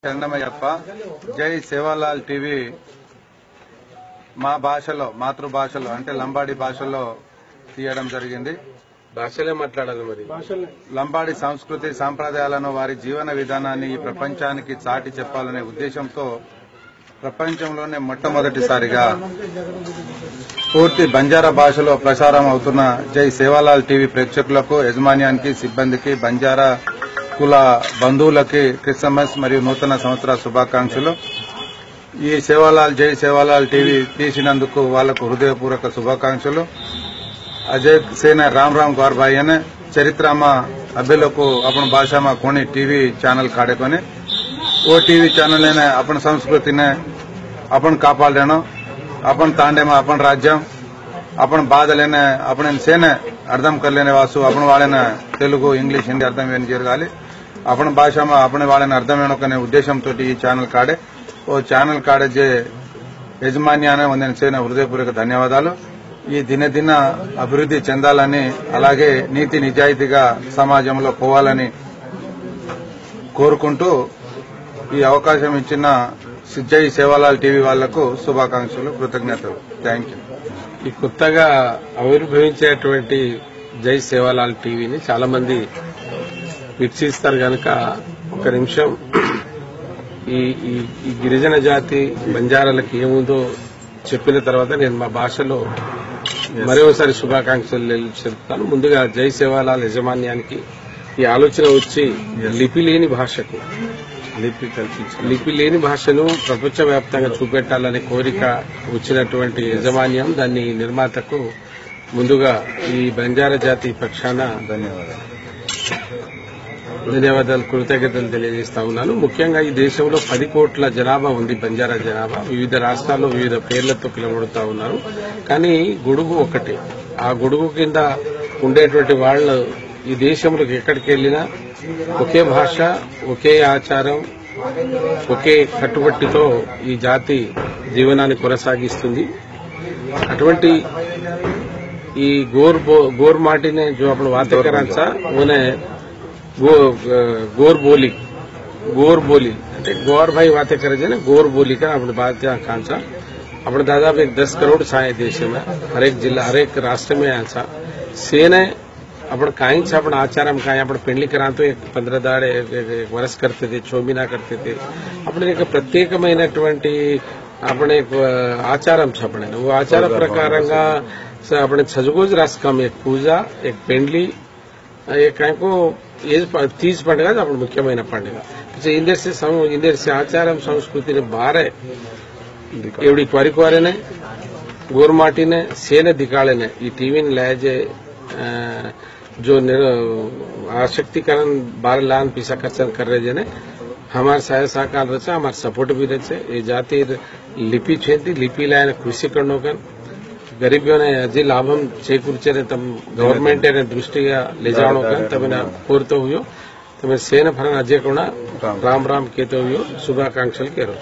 చందమయ్యప్ప. జై సేవాలాల్ టీవీ మా భాషలో, మాతృభాషలో అంటే లంబాడి భాషలో తీయడం జరిగింది. భాషలే మాట్లాడాలి. మరి లంబాడి సంస్కృతి సాంప్రదాయాలను, వారి జీవన విధానాన్ని ఈ ప్రపంచానికి చాటి చెప్పాలనే ఉద్దేశంతో ప్రపంచంలోనే మొట్టమొదటిసారిగా పూర్తి బంజారా భాషలో ప్రసారం అవుతున్న జై సేవాలాల్ టీవీ ప్రేక్షకులకు, యజమాన్యానికి, సిబ్బందికి, బంజారా కుల బంధువులకి క్రిస్మస్ మరియు నూతన సంవత్సర శుభాకాంక్షలు. ఈ సేవాలాల్ జై సేవాలాల్ టీవీ తీసినందుకు వాళ్లకు హృదయపూర్వక శుభాకాంక్షలు. अजय सेना राम राम गौर भाई ने चरित्र में अभी लोग अपन भाषा में कोनी टीवी चैनल काढ़े कोने वो टीवी चैनल ने अपन संस्कृति ने अपन कापाल देना, अपन तांडे में अपन राज्य अपन बाध लेने अपने सेने अर्थम कर लेने वासु अपन वाले ने तेलुगु इंग्लिश हिंदी अर्थम जरगाली अपन भाषा में अपने वाले अर्थम उद्देश्य तो चैनल काढ़े वो चैनल काढ़े जे యజమాన్యాన్ని వందన హృదయపూర్వక ధన్యవాదాలు. ఈ దినదిన అభివృద్ధి చెందాలని, అలాగే నీతి నిజాయితీగా సమాజంలో పోవాలని కోరుకుంటూ ఈ అవకాశం ఇచ్చిన జై సేవాలాల్ టీవీ వాళ్లకు శుభాకాంక్షలు, కృతజ్ఞతలు. Thank you. ఈ కొత్తగా ఆవిర్భవించేటువంటి జై సేవాలాల్ టీవీని చాలా మంది వీక్షిస్తారు కనుక ఒక నిమిషం ఈ గిరిజన జాతి బంజారాలకు ఏముందో చెప్పిన తర్వాత నేను మా భాషలో మరోసారి శుభాకాంక్షలు చెప్తాను. ముందుగా జై సేవాలాల్ యజమాన్యానికి ఈ ఆలోచన వచ్చి లిపి లేని భాషకు లిపి లేని భాషను ప్రపంచవ్యాప్తంగా చూపెట్టాలనే కోరిక వచ్చినటువంటి యజమాన్యం, దాన్ని నిర్మాతకు ముందుగా ఈ బంజారా జాతి పక్షాన ధన్యవాదాలు, కృతజ్ఞతలు తెలియజేస్తా ఉన్నాను. ముఖ్యంగా ఈ దేశంలో 10 కోట్ల జనాభా ఉంది. బంజారా జనాభా వివిధ రాష్ట్రాల్లో వివిధ పేర్లతో పిలువబడుతూ ఉన్నారు. కానీ గొడుగు ఒకటే. ఆ గొడుగు కింద ఉండేటువంటి వాళ్ళు ఈ దేశంలో ఎక్కడికి వెళ్లినా ఒకే భాష, ఒకే ఆచారం, ఒకే కట్టుబట్టితో ఈ జాతి జీవనాన్ని కొనసాగిస్తుంది. అటువంటి ఈ గోర్ మాటినే जो आपण वाते करांचा उन्हें गोर बोली అంటే गौर भाई वाते करायचे ना, गोर बोली का आपण बात कांचा आपण दादा 10 करोड़ छाये देश में, हर एक जिल्हा, हर एक राष्ट्र में याचा सेने आपण काहीच आपण आचारम काय आपण पेंडली करांतो 15 दाडे एक वर्ष करते थे, 6 महीना करते थे. आपण एक ప్రత్యేకమైనటువంటి आपण एक आचारम छापणे वो आचार प्रकाరంగా आपण सजगोज रासकम एक पूजा, एक पेंडली, एक काय को तीज पंడుగ आपण ముఖ్యమైన పండుగ. इंदर से आचारम संस्कृति ने बारे एवढी क्वारी ने गोरमाटी ने सेने दिखाड़े ने ई टीवी ने लाजे जो आशक्तिकरण 12 लाख पैसा खर्च कर रहे ने हमारे सहाय सहकार रचा, हमारे सपोर्ट भी रचे. ये जाति लिपि छेती लिपि लायन कृषि करनो कन गरीबोने अजी लाभम చేకూర్చే తమ గవర్నమెంట్ అనే దృష్టిగా లేజావడం కానీ తమన కోరుతూ తమ సేన ఫలన అజయ్ కూడా రామ్ రామ్ కేతో శుభాకాంక్షలు కేరు.